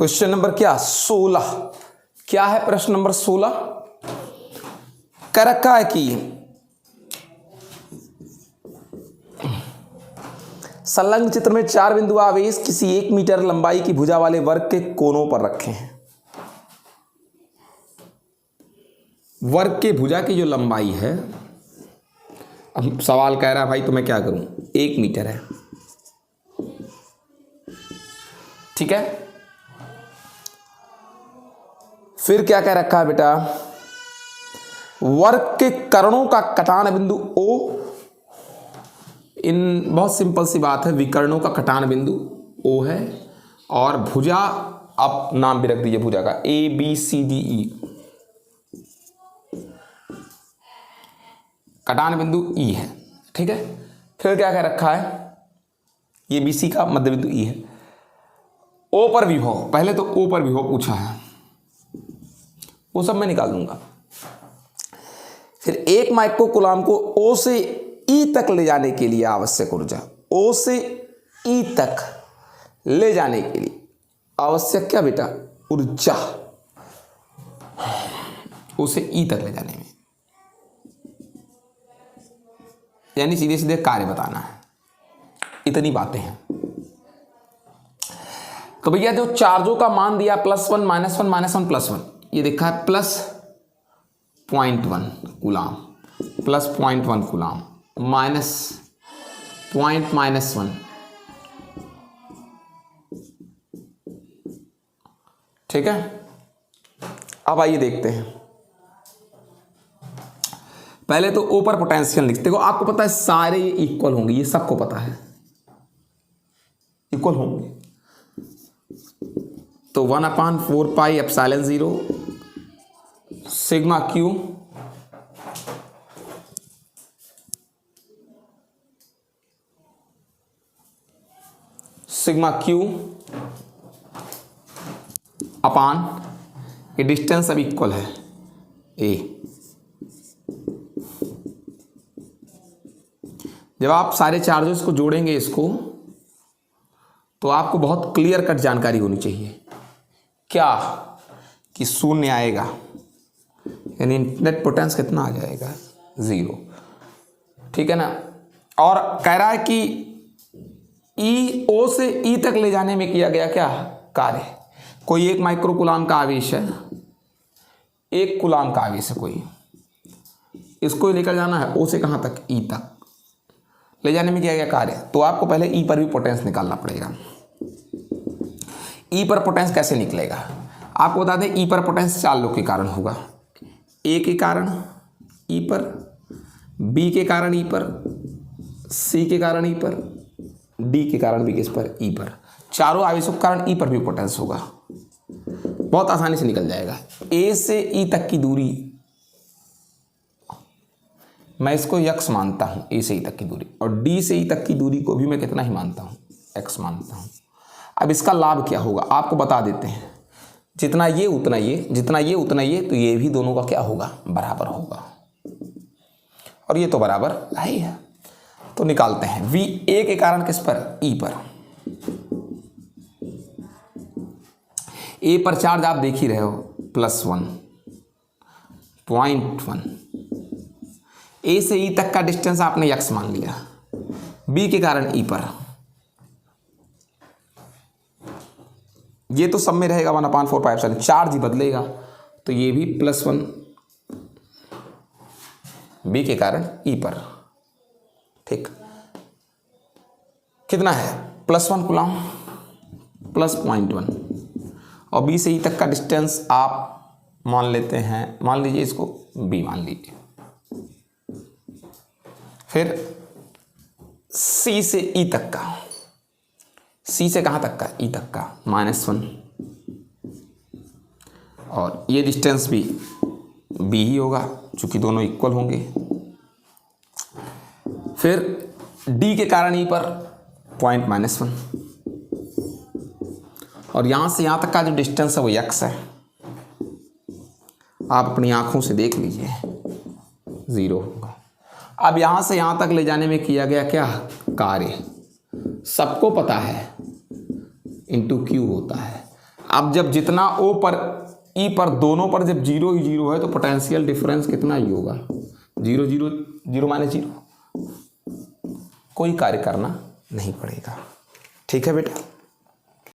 Question number क्या 16। क्या है प्रश्न नंबर 16? कह रखा है कि संलग्न चित्र में 4 बिंदु आवेश किसी 1 मीटर लंबाई की भुजा वाले वर्ग के कोनों पर रखे हैं। वर्ग के भुजा की जो लंबाई है, अब सवाल कह रहा है भाई तो मैं क्या करूं, 1 मीटर है, ठीक है। फिर क्या कह रखा है बेटा, वर्ग के करणों का कटान बिंदु O, इन बहुत सिंपल सी बात है, विकर्णों का कटान बिंदु O है, और भुजा, आप नाम भी रख दीजिए भुजा का, ABCDE, कटान बिंदु E है, ठीक है। फिर क्या कह रखा है, ये BC का मध्य बिंदु E है। O पर विभव, पहले तो O पर विभव पूछा है, वो सब मैं निकाल दूंगा। फिर 1 माइक्रोकूलम को O से E तक ले जाने के लिए आवश्यक ऊर्जा, O से E तक ले जाने के लिए आवश्यक क्या बेटा, ऊर्जा, O से E तक ले जाने में, यानी सीधे सीधे कार्य बताना है, इतनी बातें हैं। तो भैया जो चार्जों का मान दिया +1 -1 -1 +1, ये देखा है +0.1 कूलाम, +0.1 कूलाम, -1, ठीक है। अब आइए देखते हैं, पहले तो ऊपर पोटेंशियल लिखते हो, आपको पता है सारे ये इक्वल होंगे, ये सबको पता है इक्वल होंगे। तो 1/4 पाई एप्सिलॉन 0 सिग्मा क्यू अपान, ये डिस्टेंस अब इक्वल है A। जब आप सारे चार्जेस को जोड़ेंगे इसको, तो आपको बहुत क्लियर कट जानकारी होनी चाहिए क्या, कि 0 आएगा, यानी नेट पोटेंस कितना आ जाएगा, 0, ठीक है ना। और कह रहा है कि O से E तक ले जाने में किया गया क्या कार्य, कोई 1 माइक्रोकूलम का आवेश है, 1 कूलम का आवेश है कोई, इसको ही लेकर जाना है O से कहाँ तक, E तक ले जाने में किया गया कार्य। तो आपको पहले E पर भी पोटेंस निकालना पड़ेगा। E पर पोटेंस कैसे निकलेगा, आपको बता दें, E पर पोटेंस 4 लोग के कारण होगा, A के कारण E पर, B के कारण E पर, C के कारण E पर, D के कारण भी किस पर, E पर। चारों आवेशों के कारण E पर भी पोटेंस होगा, बहुत आसानी से निकल जाएगा। A से E तक की दूरी, मैं इसको x मानता हूं, A से E तक की दूरी, और D से E तक की दूरी को भी मैं कितना ही मानता हूं, x मानता हूं। अब इसका लाभ क्या होगा आपको बता देते हैं, जितना ये उतना ये, जितना ये उतना ये, तो ये भी दोनों का क्या होगा, बराबर होगा, और ये तो बराबर है ही है। तो निकालते हैं V A के कारण किस पर, E पर। A पर चार्ज आप देख ही रहे हो, +1.1, A से E तक का डिस्टेंस आपने x मान लिया, B के कारण E पर, ये तो सब में रहेगा 1/4 पाई एप्सिलॉन, चार्ज ही बदलेगा, तो ये भी +1 B के कारण E पर, ठीक। कितना है, +1 कूलम, +0.1, और B से E तक का डिस्टेंस आप मान लेते हैं, मान लीजिए इसको B मान लीजिए। फिर C से E तक का, C से कहाँ तक का, E तक का, -1, और ये डिस्टेंस भी B ही होगा चूंकि दोनों इक्वल होंगे। फिर D के कारण E पर -1, और यहाँ से यहाँ तक का जो डिस्टेंस है वो x है, आप अपनी आंखों से देख लीजिए, 0 होगा। अब यहाँ से यहाँ तक ले जाने में किया गया क्या कार्य, सबको पता है, × Q होता है। अब जब जितना ओ पर ई पर दोनों पर जब जीरो ही जीरो है तो पोटेंशियल डिफरेंस कितना ही होगा, zero zero zero minus zero, कोई कार्य करना नहीं पड़ेगा। ठीक है बेटा।